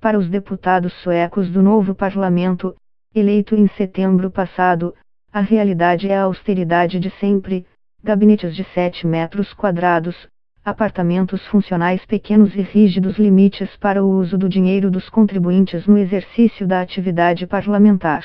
Para os deputados suecos do novo parlamento, eleito em setembro passado, a realidade é a austeridade de sempre: gabinetes de 7 metros quadrados, apartamentos funcionais pequenos e rígidos limites para o uso do dinheiro dos contribuintes no exercício da atividade parlamentar.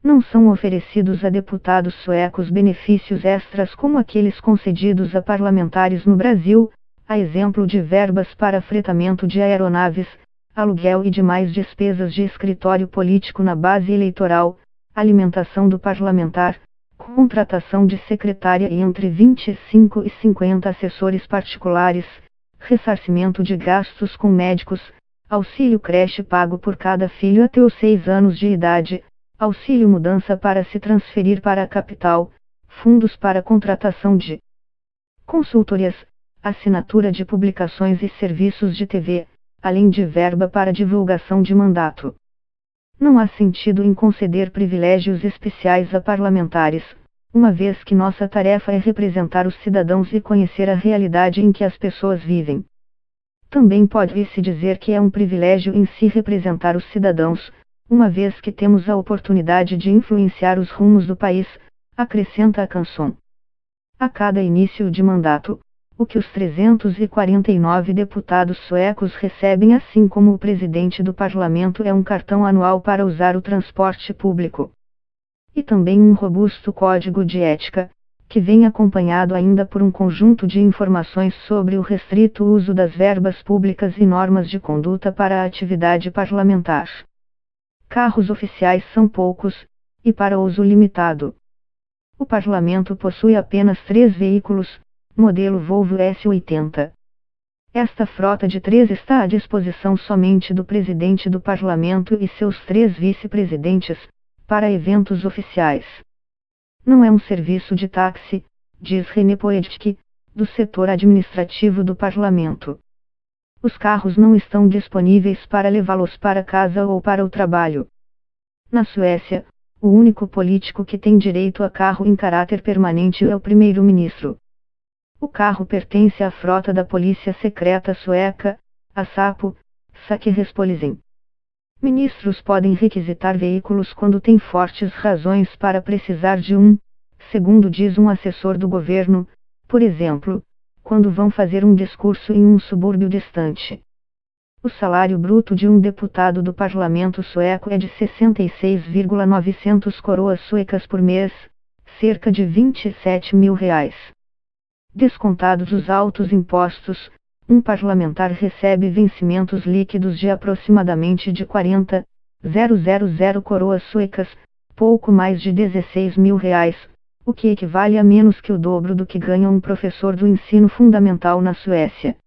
Não são oferecidos a deputados suecos benefícios extras como aqueles concedidos a parlamentares no Brasil, a exemplo de verbas para fretamento de aeronaves, aluguel e demais despesas de escritório político na base eleitoral, alimentação do parlamentar, contratação de secretária e entre 25 e 50 assessores particulares, ressarcimento de gastos com médicos, auxílio creche pago por cada filho até os 6 anos de idade, auxílio mudança para se transferir para a capital, fundos para contratação de consultorias, assinatura de publicações e serviços de TV, além de verba para divulgação de mandato. Não há sentido em conceder privilégios especiais a parlamentares, uma vez que nossa tarefa é representar os cidadãos e conhecer a realidade em que as pessoas vivem. Também pode-se dizer que é um privilégio em si representar os cidadãos, uma vez que temos a oportunidade de influenciar os rumos do país, acrescenta a canção. A cada início de mandato, o que os 349 deputados suecos recebem, assim como o presidente do parlamento, é um cartão anual para usar o transporte público. E também um robusto código de ética, que vem acompanhado ainda por um conjunto de informações sobre o restrito uso das verbas públicas e normas de conduta para a atividade parlamentar. Carros oficiais são poucos, e para uso limitado. O parlamento possui apenas 3 veículos, modelo Volvo S80. Esta frota de 3 está à disposição somente do presidente do parlamento e seus 3 vice-presidentes, para eventos oficiais. Não é um serviço de táxi, diz René Poetic, do setor administrativo do parlamento. Os carros não estão disponíveis para levá-los para casa ou para o trabalho. Na Suécia, o único político que tem direito a carro em caráter permanente é o primeiro-ministro. O carro pertence à frota da polícia secreta sueca, a SAPO, Säkerhetspolisen. Ministros podem requisitar veículos quando têm fortes razões para precisar de um, segundo diz um assessor do governo, por exemplo, quando vão fazer um discurso em um subúrbio distante. O salário bruto de um deputado do parlamento sueco é de 66.900 coroas suecas por mês, cerca de 27 mil reais. Descontados os altos impostos, um parlamentar recebe vencimentos líquidos de aproximadamente de 40.000 coroas suecas, pouco mais de 16 mil reais, o que equivale a menos que o dobro do que ganha um professor do ensino fundamental na Suécia.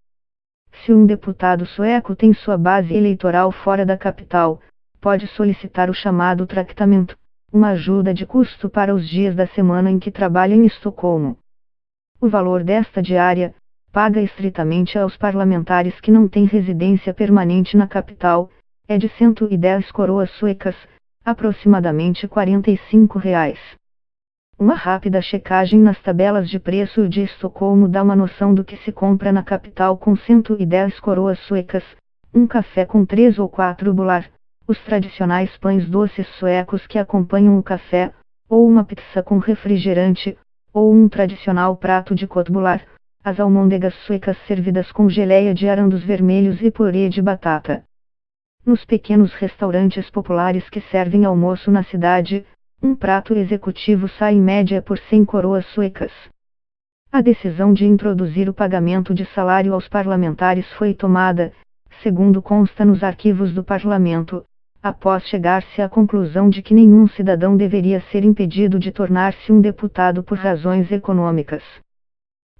Se um deputado sueco tem sua base eleitoral fora da capital, pode solicitar o chamado tractamento, uma ajuda de custo para os dias da semana em que trabalha em Estocolmo. O valor desta diária, paga estritamente aos parlamentares que não têm residência permanente na capital, é de 110 coroas suecas, aproximadamente R$ 45. Uma rápida checagem nas tabelas de preço de Estocolmo dá uma noção do que se compra na capital com 110 coroas suecas, um café com 3 ou 4 bolar, os tradicionais pães doces suecos que acompanham o café, ou uma pizza com refrigerante, ou um tradicional prato de köttbullar, as almôndegas suecas servidas com geleia de arandos vermelhos e purê de batata. Nos pequenos restaurantes populares que servem almoço na cidade, um prato executivo sai em média por 100 coroas suecas. A decisão de introduzir o pagamento de salário aos parlamentares foi tomada, segundo consta nos arquivos do parlamento, após chegar-se à conclusão de que nenhum cidadão deveria ser impedido de tornar-se um deputado por razões econômicas.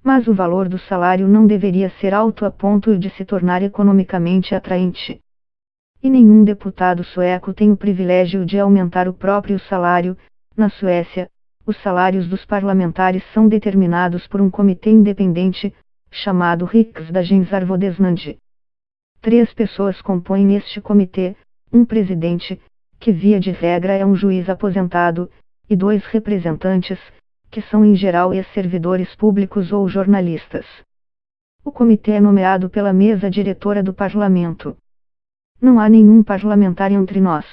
Mas o valor do salário não deveria ser alto a ponto de se tornar economicamente atraente. E nenhum deputado sueco tem o privilégio de aumentar o próprio salário. Na Suécia, os salários dos parlamentares são determinados por um comitê independente, chamado Riksdagsarvodesnämnd. 3 pessoas compõem este comitê: um presidente, que via de regra é um juiz aposentado, e 2 representantes, que são em geral ex-servidores públicos ou jornalistas. O comitê é nomeado pela mesa diretora do parlamento. Não há nenhum parlamentar entre nós.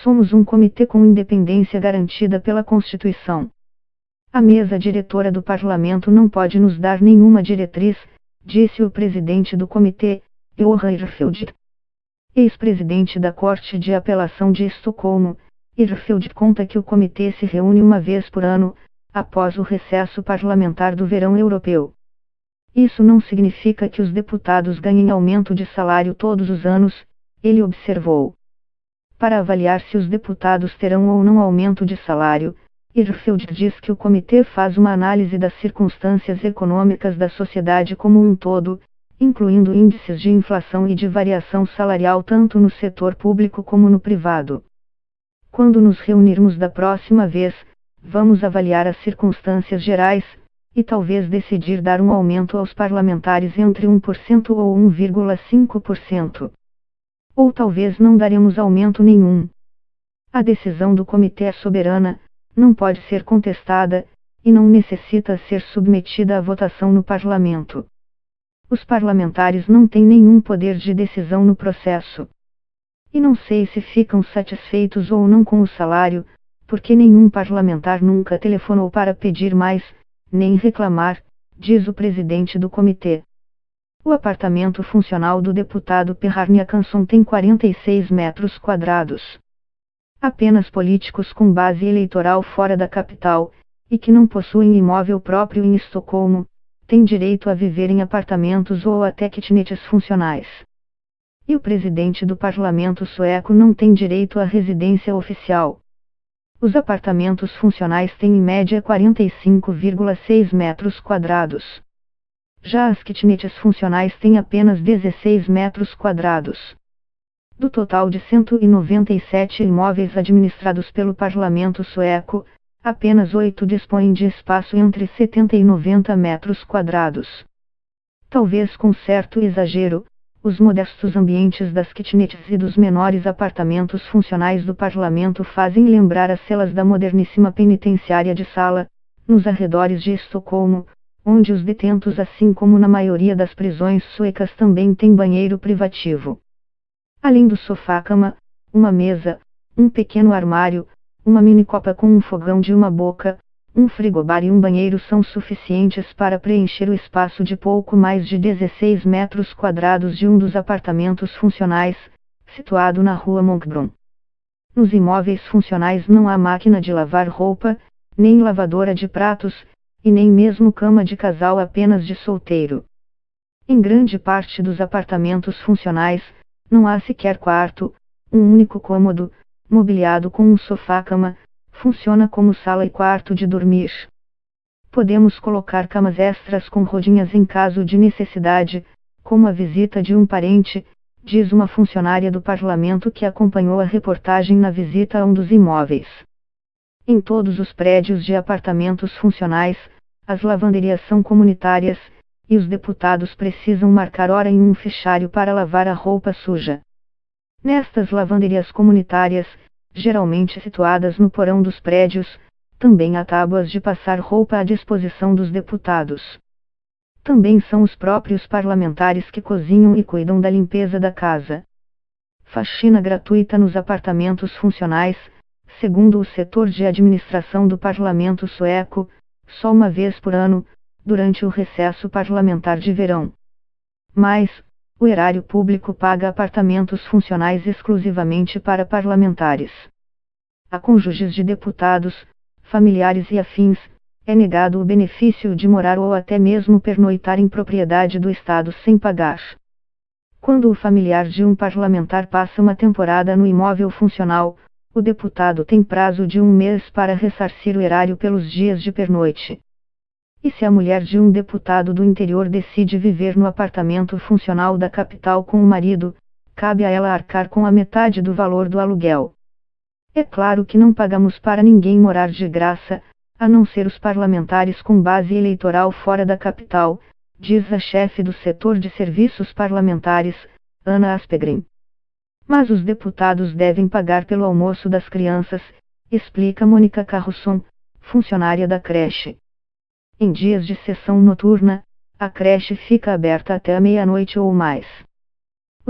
Somos um comitê com independência garantida pela Constituição. A mesa diretora do parlamento não pode nos dar nenhuma diretriz, disse o presidente do comitê, Johan Hirschfeld. Ex-presidente da Corte de Apelação de Estocolmo, Hirschfeld conta que o comitê se reúne uma vez por ano, após o recesso parlamentar do verão europeu. Isso não significa que os deputados ganhem aumento de salário todos os anos, ele observou. Para avaliar se os deputados terão ou não aumento de salário, Hirschfeld diz que o comitê faz uma análise das circunstâncias econômicas da sociedade como um todo, incluindo índices de inflação e de variação salarial tanto no setor público como no privado. Quando nos reunirmos da próxima vez, vamos avaliar as circunstâncias gerais, e talvez decidir dar um aumento aos parlamentares entre 1% ou 1,5%. Ou talvez não daremos aumento nenhum. A decisão do comitê é soberana, não pode ser contestada, e não necessita ser submetida à votação no parlamento. Os parlamentares não têm nenhum poder de decisão no processo. E não sei se ficam satisfeitos ou não com o salário, porque nenhum parlamentar nunca telefonou para pedir mais, nem reclamar, diz o presidente do comitê. O apartamento funcional do deputado Perharnia Canson tem 46 metros quadrados. Apenas políticos com base eleitoral fora da capital, e que não possuem imóvel próprio em Estocolmo, têm direito a viver em apartamentos ou até kitnets funcionais. E o presidente do parlamento sueco não tem direito à residência oficial. Os apartamentos funcionais têm em média 45,6 metros quadrados. Já as kitnets funcionais têm apenas 16 metros quadrados. Do total de 197 imóveis administrados pelo parlamento sueco, apenas 8 dispõem de espaço entre 70 e 90 metros quadrados. Talvez com certo exagero, os modestos ambientes das kitnets e dos menores apartamentos funcionais do parlamento fazem lembrar as celas da moderníssima penitenciária de Sala, nos arredores de Estocolmo, onde os detentos, assim como na maioria das prisões suecas, também têm banheiro privativo. Além do sofá-cama, uma mesa, um pequeno armário, uma mini-copa com um fogão de uma boca, um frigobar e um banheiro são suficientes para preencher o espaço de pouco mais de 16 metros quadrados de um dos apartamentos funcionais, situado na rua Monkbron. Nos imóveis funcionais não há máquina de lavar roupa, nem lavadora de pratos, e nem mesmo cama de casal apenas de solteiro. Em grande parte dos apartamentos funcionais, não há sequer quarto, um único cômodo, mobiliado com um sofá-cama, funciona como sala e quarto de dormir. Podemos colocar camas extras com rodinhas em caso de necessidade, como a visita de um parente, diz uma funcionária do parlamento que acompanhou a reportagem na visita a um dos imóveis. Em todos os prédios de apartamentos funcionais, as lavanderias são comunitárias, e os deputados precisam marcar hora em um fichário para lavar a roupa suja. Nestas lavanderias comunitárias, geralmente situadas no porão dos prédios, também há tábuas de passar roupa à disposição dos deputados. Também são os próprios parlamentares que cozinham e cuidam da limpeza da casa. Faxina gratuita nos apartamentos funcionais, segundo o setor de administração do parlamento sueco, só uma vez por ano, durante o recesso parlamentar de verão. Mas, o erário público paga apartamentos funcionais exclusivamente para parlamentares. A cônjuges de deputados, familiares e afins, é negado o benefício de morar ou até mesmo pernoitar em propriedade do Estado sem pagar. Quando o familiar de um parlamentar passa uma temporada no imóvel funcional, o deputado tem prazo de 1 mês para ressarcir o erário pelos dias de pernoite. E se a mulher de um deputado do interior decide viver no apartamento funcional da capital com o marido, cabe a ela arcar com a metade do valor do aluguel. É claro que não pagamos para ninguém morar de graça, a não ser os parlamentares com base eleitoral fora da capital, diz a chefe do setor de serviços parlamentares, Ana Aspegren. Mas os deputados devem pagar pelo almoço das crianças, explica Mônica Carrusson, funcionária da creche. Em dias de sessão noturna, a creche fica aberta até a meia-noite ou mais.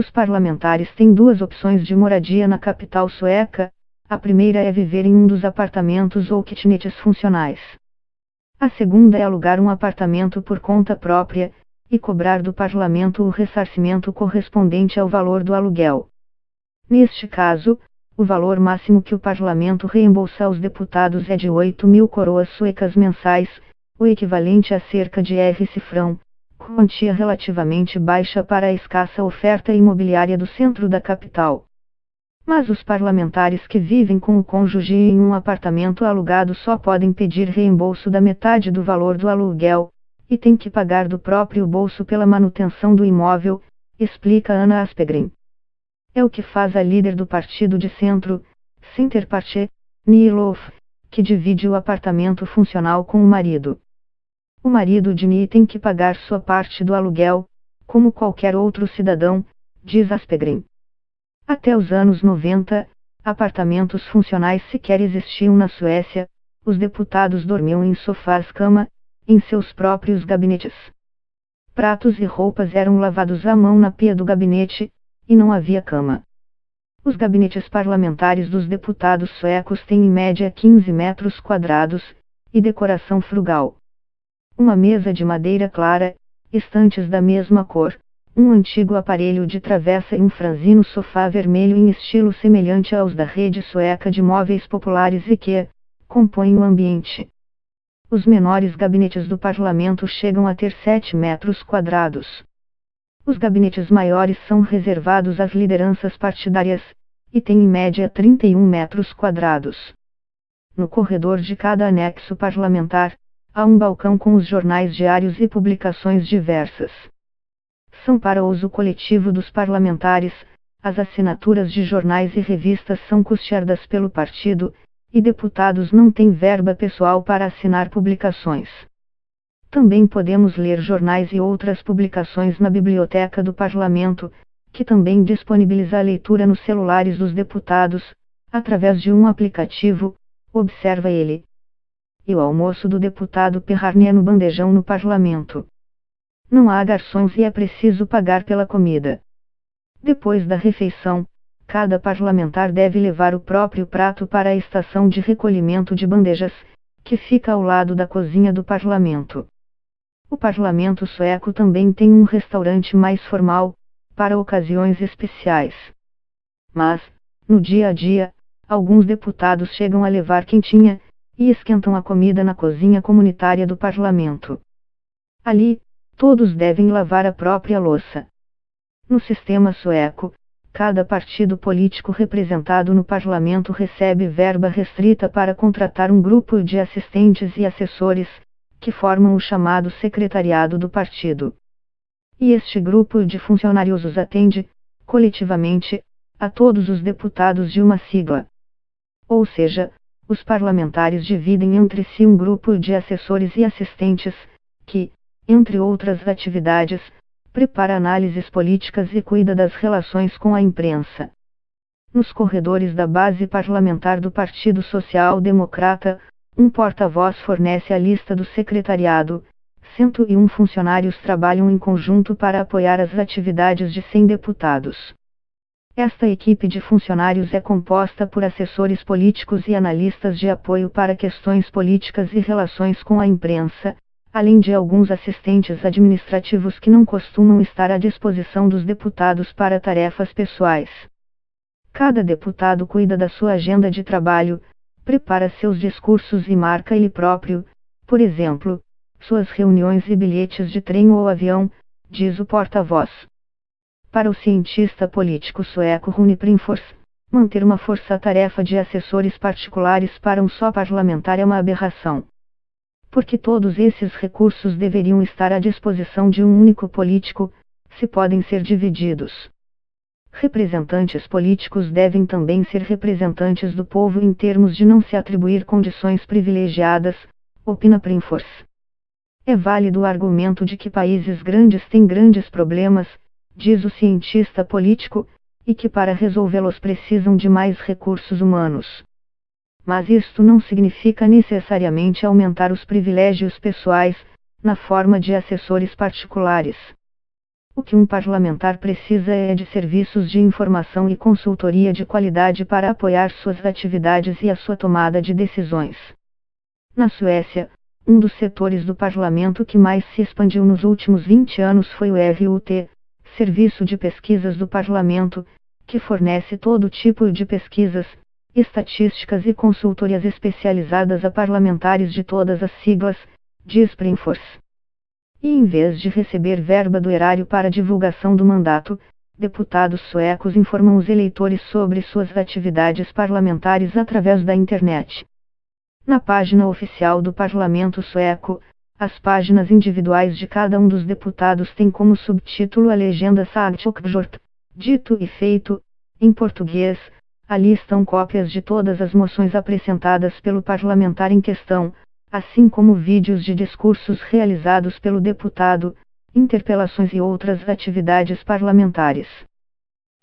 Os parlamentares têm duas opções de moradia na capital sueca. A primeira é viver em um dos apartamentos ou kitnets funcionais. A segunda é alugar um apartamento por conta própria, e cobrar do parlamento o ressarcimento correspondente ao valor do aluguel. Neste caso, o valor máximo que o parlamento reembolsa aos deputados é de 8.000 coroas suecas mensais, o equivalente a cerca de R$1.000, quantia relativamente baixa para a escassa oferta imobiliária do centro da capital. Mas os parlamentares que vivem com o cônjuge em um apartamento alugado só podem pedir reembolso da metade do valor do aluguel, e têm que pagar do próprio bolso pela manutenção do imóvel, explica Anna Aspegren. É o que faz a líder do partido de centro, Centerpartiet, Nilof, que divide o apartamento funcional com o marido. O marido de Ni tem que pagar sua parte do aluguel, como qualquer outro cidadão, diz Aspegren. Até os anos 90, apartamentos funcionais sequer existiam na Suécia, os deputados dormiam em sofás-cama, em seus próprios gabinetes. Pratos e roupas eram lavados à mão na pia do gabinete, e não havia cama. Os gabinetes parlamentares dos deputados suecos têm em média 15 metros quadrados, e decoração frugal. Uma mesa de madeira clara, estantes da mesma cor, um antigo aparelho de travessa e um franzino sofá vermelho em estilo semelhante aos da rede sueca de móveis populares IKEA, compõem o ambiente. Os menores gabinetes do parlamento chegam a ter 7 metros quadrados. Os gabinetes maiores são reservados às lideranças partidárias, e têm em média 31 metros quadrados. No corredor de cada anexo parlamentar, há um balcão com os jornais diários e publicações diversas. São para uso coletivo dos parlamentares, as assinaturas de jornais e revistas são custeadas pelo partido, e deputados não têm verba pessoal para assinar publicações. Também podemos ler jornais e outras publicações na biblioteca do parlamento, que também disponibiliza a leitura nos celulares dos deputados, através de um aplicativo, observa ele. E o almoço do deputado Perharne é no bandejão no parlamento. Não há garçons e é preciso pagar pela comida. Depois da refeição, cada parlamentar deve levar o próprio prato para a estação de recolhimento de bandejas, que fica ao lado da cozinha do parlamento. O parlamento sueco também tem um restaurante mais formal, para ocasiões especiais. Mas, no dia a dia, alguns deputados chegam a levar quentinha, e esquentam a comida na cozinha comunitária do parlamento. Ali, todos devem lavar a própria louça. No sistema sueco, cada partido político representado no parlamento recebe verba restrita para contratar um grupo de assistentes e assessores, que formam o chamado secretariado do partido. E este grupo de funcionários os atende, coletivamente, a todos os deputados de uma sigla. Ou seja, os parlamentares dividem entre si um grupo de assessores e assistentes, que, entre outras atividades, prepara análises políticas e cuida das relações com a imprensa. Nos corredores da base parlamentar do Partido Social Democrata, um porta-voz fornece a lista do secretariado. 101 funcionários trabalham em conjunto para apoiar as atividades de 100 deputados. Esta equipe de funcionários é composta por assessores políticos e analistas de apoio para questões políticas e relações com a imprensa, além de alguns assistentes administrativos que não costumam estar à disposição dos deputados para tarefas pessoais. Cada deputado cuida da sua agenda de trabalho, prepara seus discursos e marca ele próprio, por exemplo, suas reuniões e bilhetes de trem ou avião, diz o porta-voz. Para o cientista político sueco Rune Prinfors, manter uma força-tarefa de assessores particulares para um só parlamentar é uma aberração. Porque todos esses recursos deveriam estar à disposição de um único político, se podem ser divididos. Representantes políticos devem também ser representantes do povo em termos de não se atribuir condições privilegiadas, opina Prinfors. É válido o argumento de que países grandes têm grandes problemas, diz o cientista político, e que para resolvê-los precisam de mais recursos humanos. Mas isto não significa necessariamente aumentar os privilégios pessoais, na forma de assessores particulares. O que um parlamentar precisa é de serviços de informação e consultoria de qualidade para apoiar suas atividades e a sua tomada de decisões. Na Suécia, um dos setores do parlamento que mais se expandiu nos últimos 20 anos foi o EVUT, Serviço de Pesquisas do Parlamento, que fornece todo tipo de pesquisas, estatísticas e consultorias especializadas a parlamentares de todas as siglas, diz Printfors. E em vez de receber verba do erário para divulgação do mandato, deputados suecos informam os eleitores sobre suas atividades parlamentares através da internet. Na página oficial do Parlamento Sueco, as páginas individuais de cada um dos deputados têm como subtítulo a legenda Sagt och gjort, dito e feito, em português. Ali estão cópias de todas as moções apresentadas pelo parlamentar em questão, assim como vídeos de discursos realizados pelo deputado, interpelações e outras atividades parlamentares.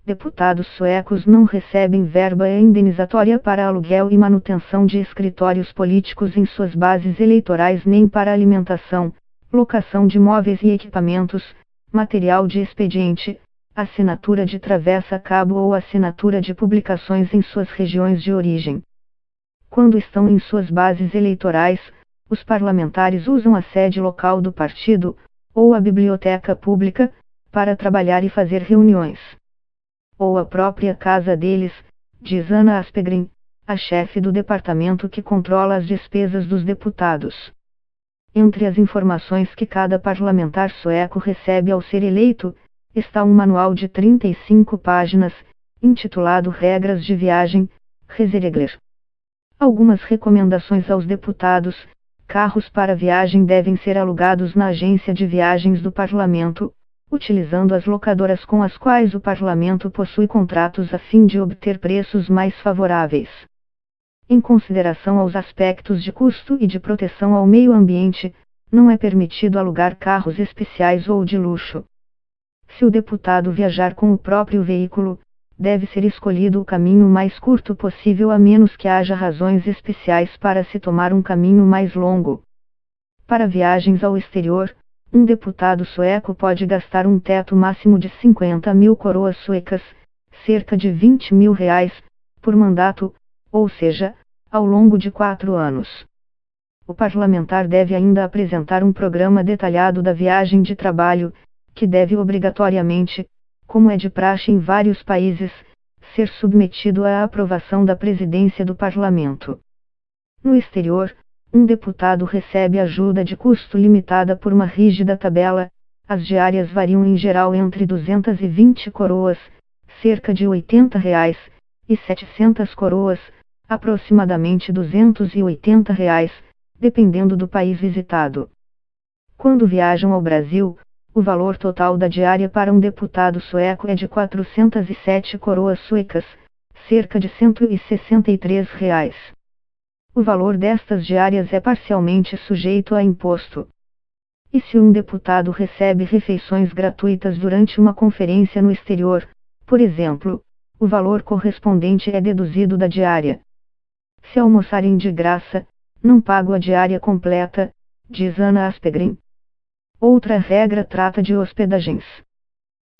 Deputados suecos não recebem verba indenizatória para aluguel e manutenção de escritórios políticos em suas bases eleitorais nem para alimentação, locação de móveis e equipamentos, material de expediente, assinatura de travessa-cabo ou assinatura de publicações em suas regiões de origem. Quando estão em suas bases eleitorais, os parlamentares usam a sede local do partido, ou a biblioteca pública, para trabalhar e fazer reuniões. Ou a própria casa deles, diz Anna Aspegren, a chefe do departamento que controla as despesas dos deputados. Entre as informações que cada parlamentar sueco recebe ao ser eleito, está um manual de 35 páginas, intitulado Regras de Viagem, Reseregler. Algumas recomendações aos deputados: carros para viagem devem ser alugados na agência de viagens do parlamento, utilizando as locadoras com as quais o parlamento possui contratos a fim de obter preços mais favoráveis. Em consideração aos aspectos de custo e de proteção ao meio ambiente, não é permitido alugar carros especiais ou de luxo. Se o deputado viajar com o próprio veículo, deve ser escolhido o caminho mais curto possível a menos que haja razões especiais para se tomar um caminho mais longo. Para viagens ao exterior, um deputado sueco pode gastar um teto máximo de 50.000 coroas suecas, cerca de R$ 20.000, por mandato, ou seja, ao longo de 4 anos. O parlamentar deve ainda apresentar um programa detalhado da viagem de trabalho, que deve obrigatoriamente, como é de praxe em vários países, ser submetido à aprovação da presidência do parlamento. No exterior, um deputado recebe ajuda de custo limitada por uma rígida tabela. As diárias variam em geral entre 220 coroas, cerca de R$ 80, e 700 coroas, aproximadamente R$ 280, dependendo do país visitado. Quando viajam ao Brasil, o valor total da diária para um deputado sueco é de 407 coroas suecas, cerca de R$ 163. O valor destas diárias é parcialmente sujeito a imposto. E se um deputado recebe refeições gratuitas durante uma conferência no exterior, por exemplo, o valor correspondente é deduzido da diária. Se almoçarem de graça, não pago a diária completa, diz Anna Aspegren. Outra regra trata de hospedagens.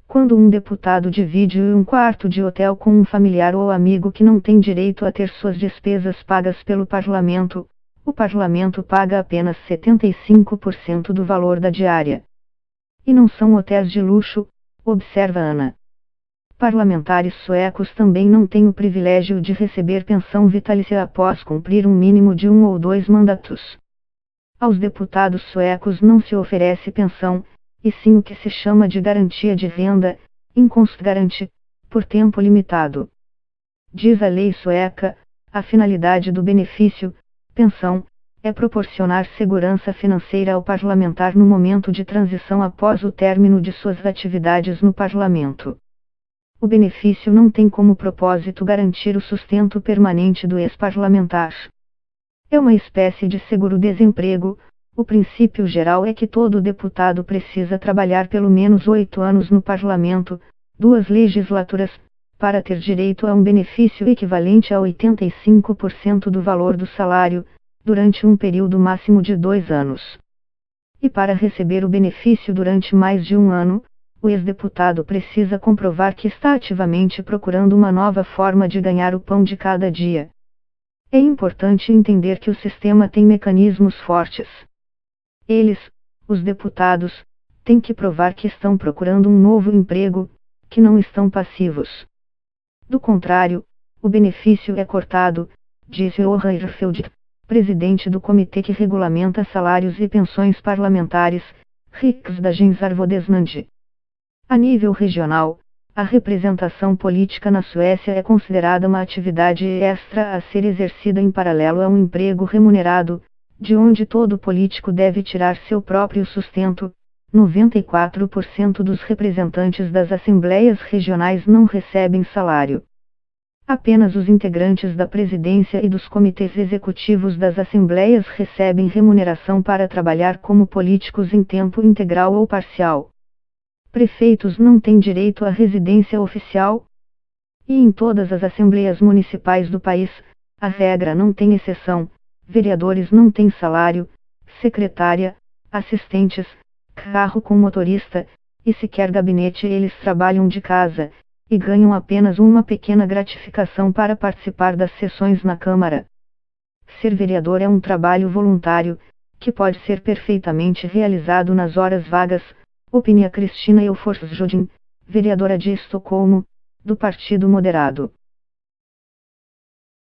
Quando um deputado divide um quarto de hotel com um familiar ou amigo que não tem direito a ter suas despesas pagas pelo parlamento, o parlamento paga apenas 75% do valor da diária. E não são hotéis de luxo, observa Ana. Parlamentares suecos também não têm o privilégio de receber pensão vitalícia após cumprir um mínimo de 1 ou 2 mandatos. Aos deputados suecos não se oferece pensão, e sim o que se chama de garantia de renda, inkomstgaranti, por tempo limitado. Diz a lei sueca, a finalidade do benefício, pensão, é proporcionar segurança financeira ao parlamentar no momento de transição após o término de suas atividades no parlamento. O benefício não tem como propósito garantir o sustento permanente do ex-parlamentar. É uma espécie de seguro-desemprego. O princípio geral é que todo deputado precisa trabalhar pelo menos 8 anos no parlamento, 2 legislaturas, para ter direito a um benefício equivalente a 85% do valor do salário, durante um período máximo de 2 anos. E para receber o benefício durante mais de um ano, o ex-deputado precisa comprovar que está ativamente procurando uma nova forma de ganhar o pão de cada dia. É importante entender que o sistema tem mecanismos fortes. Eles, os deputados, têm que provar que estão procurando um novo emprego, que não estão passivos. Do contrário, o benefício é cortado, disse Johan Hirschfeld, presidente do comitê que regulamenta salários e pensões parlamentares, Riksdagsarvodesnämnd. A nível regional, a representação política na Suécia é considerada uma atividade extra a ser exercida em paralelo a um emprego remunerado, de onde todo político deve tirar seu próprio sustento. 94% dos representantes das assembleias regionais não recebem salário. Apenas os integrantes da presidência e dos comitês executivos das assembleias recebem remuneração para trabalhar como políticos em tempo integral ou parcial. Prefeitos não têm direito à residência oficial. E em todas as assembleias municipais do país, a regra não tem exceção: vereadores não têm salário, secretária, assistentes, carro com motorista, e sequer gabinete. Eles trabalham de casa, e ganham apenas uma pequena gratificação para participar das sessões na Câmara. Ser vereador é um trabalho voluntário, que pode ser perfeitamente realizado nas horas vagas, opina Cristina Elforsjodin, vereadora de Estocolmo, do Partido Moderado.